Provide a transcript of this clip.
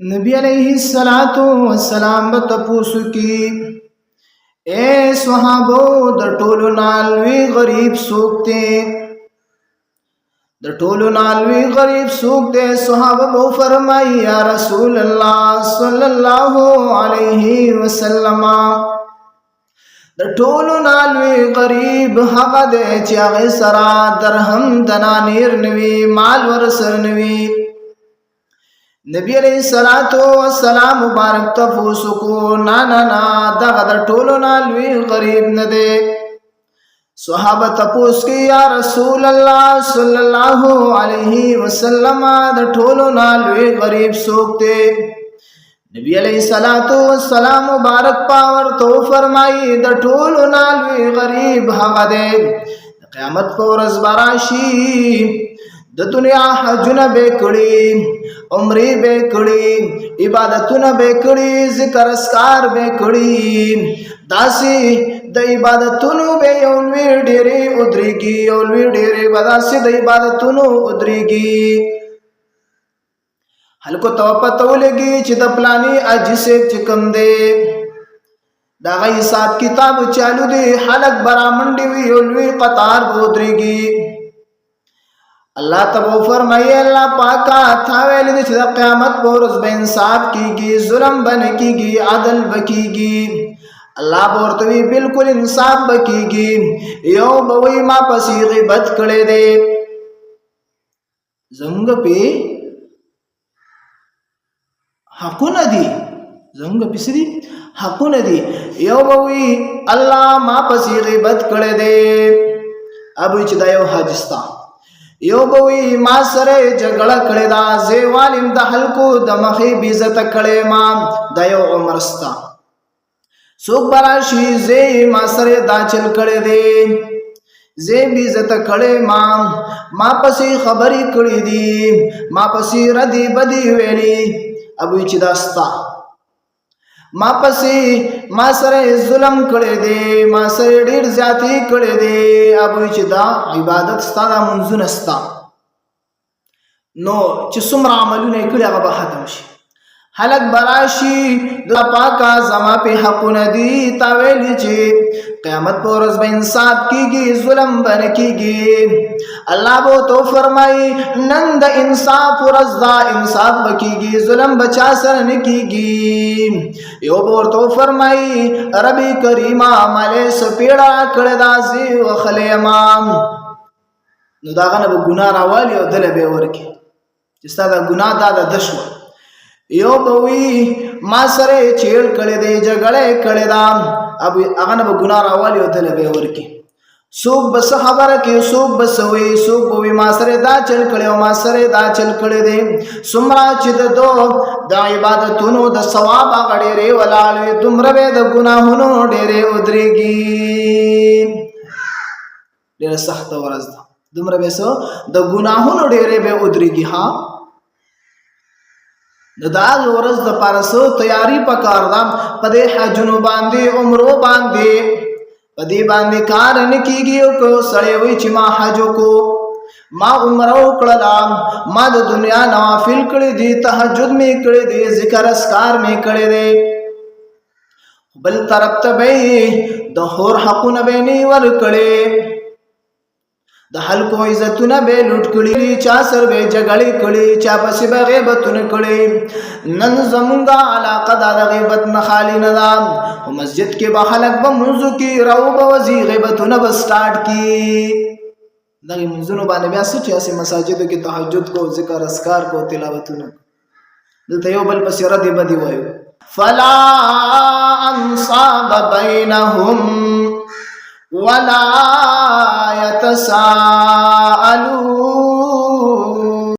नबी अलैहिस्सलातु वस्सलाम तपूसु की ए स्वहाबो the Tolo नालवी गरीब सूखते द टोलो नालवी गरीब सूखते स्वहाबो फरमाई या रसूल अल्लाह सल्लल्लाहु अलैहि वसल्लम द टोलो नालवी गरीब हक़ दे चाहे सरा दरहम दनानीर नवी माल वरसर नवी नबी अलैहिस्सलातु वस्सलाम मुबारक तफूसु को ना दगा द टोलो नालवी गरीब न दे सहाबा तपूस की या रसूल अल्लाह सल्लल्लाहु अलैहि वसल्लम द टोलो नालवी गरीब सोखते नबी अलैहिस्सलातु वस्सलाम मुबारक पावर तो फरमाई द टोलो नालवी गरीब हक़ दे क़यामत को रज़ बराशी द दुनिया हजुन बेकड़ी उम्री बेकड़ी इबादतुन बेकड़ी ज़िक्र अस्कार बेकड़ी दासी द इबादतुन बे ओलवी डेरे उदरीगी ओलवी डेरे बदासी द इबादतुन उदरीगी हलको तवपतौलगी चिद प्लानी अजिसे चिकम दे दागा हिसाब किताब चालू दे हलक बरा मंडी हुई ओलवी कतार बोदरीगी अल्लाह तबो फरमाइए अल्लाह पाका थावेली दिस क़यामत पर उस बेइंसाफ कीगी जुल्म बन कीगी अदल बकीगी अल्लाह बोरतवी बिल्कुल इंसाफ बकीगी यो बवई मा पसी गिबत कड़े दे जंग पे हकु नदी जंग पिसरी हकु नदी यो बवई अल्लाह मा पसी गिबत कड़े दे अब इचदायो हाजिस्ता यो बोई मा सरे जगड़ कड़ेदा जे वालिम द हल्को दमखी बीजत कड़े मा दयो उमरस्ता सुख बराशी जे मा सरे दाचल कड़े दे जे बीजत कड़े मा पसी खबरी कड़ी दी मा पसी रदी बदी वेली अब इचदास्ता मा पसी मा सरे जुलम कड़े दे मा सरे डीर ज्याती कड़े दे अब इचदा इबादत स्तादा मुंजुन अस्ता नो चिसुमरा अमलु ने कड़े अगबा खत्मशी हलक बराशी द पाका जमा पे हक नदी तावेली चे क़यामत पर रोज़ इंसाफ कीगी जुल्म बन कीगी अल्लाह वो तो फरमाई नंद इंसाफ रज़ा इंसाफ बकीगी जुल्म बचा सरन कीगी यो बोर तो फरमाई रबी करीमा माले सपेड़ा कड़दा जी व खले इमाम नुदागन ब गुनाह रावाली और दल बेवर के जिसता दा गुनाह दादा दशवा यो बवी मासरे छेड़ कड़े दे जगड़े कड़े दाम अब अगन ब गुनाह रावाली और दल बेवर के सूख बस खबर के सूख बस हुई सूख बवी मासरे दा चल कड़े मासरे दा चल कड़े दे सुमरा चिद दो दा इबादतुनो द सवाब आगड़े रे वलाले तुम रवे द गुनाहुनो डेरे उदरेगी डेरे सख्त वरज़ दा तुम रवे सो द गुनाहुनो डेरे बे उदरेगी हाँ दाग वरज़ द पारसो तैयारी पकार दाम पदे हजुनो बांधे उम्रो बांधे पदी बांधे कारण कीगी को सड़े हुई चिमा हजो को मा उम्रो कड़लाम मा द दुनिया नवाफिल कड़े दी तहज्जुद में कड़े दे जिक्र अस्कार में कड़े दे बल तरफ तबे द होर हकुन बेनी वर कड़े द हल्को इज्जतुन बे लुट कड़ी चा सर बे जगड़ी कड़ी चा पसी बे ग़ीबतुन कड़ी नन जमुंगा अलाक़ा दादा ग़ीबत न खाली नदाम मस्जिद के बहलक ब मुंजु की रऊ बवजी ग़ीबतुन ब स्टार्ट की दगी मुंजुनो बाने बे असुच ऐसे मसाजिद के तहज्जुद को जिक्र अस्कार को तिलावतुन दलते यो बल पसी रदी बदी वयो फला अंसाब बैनहुम वला यतसाअलून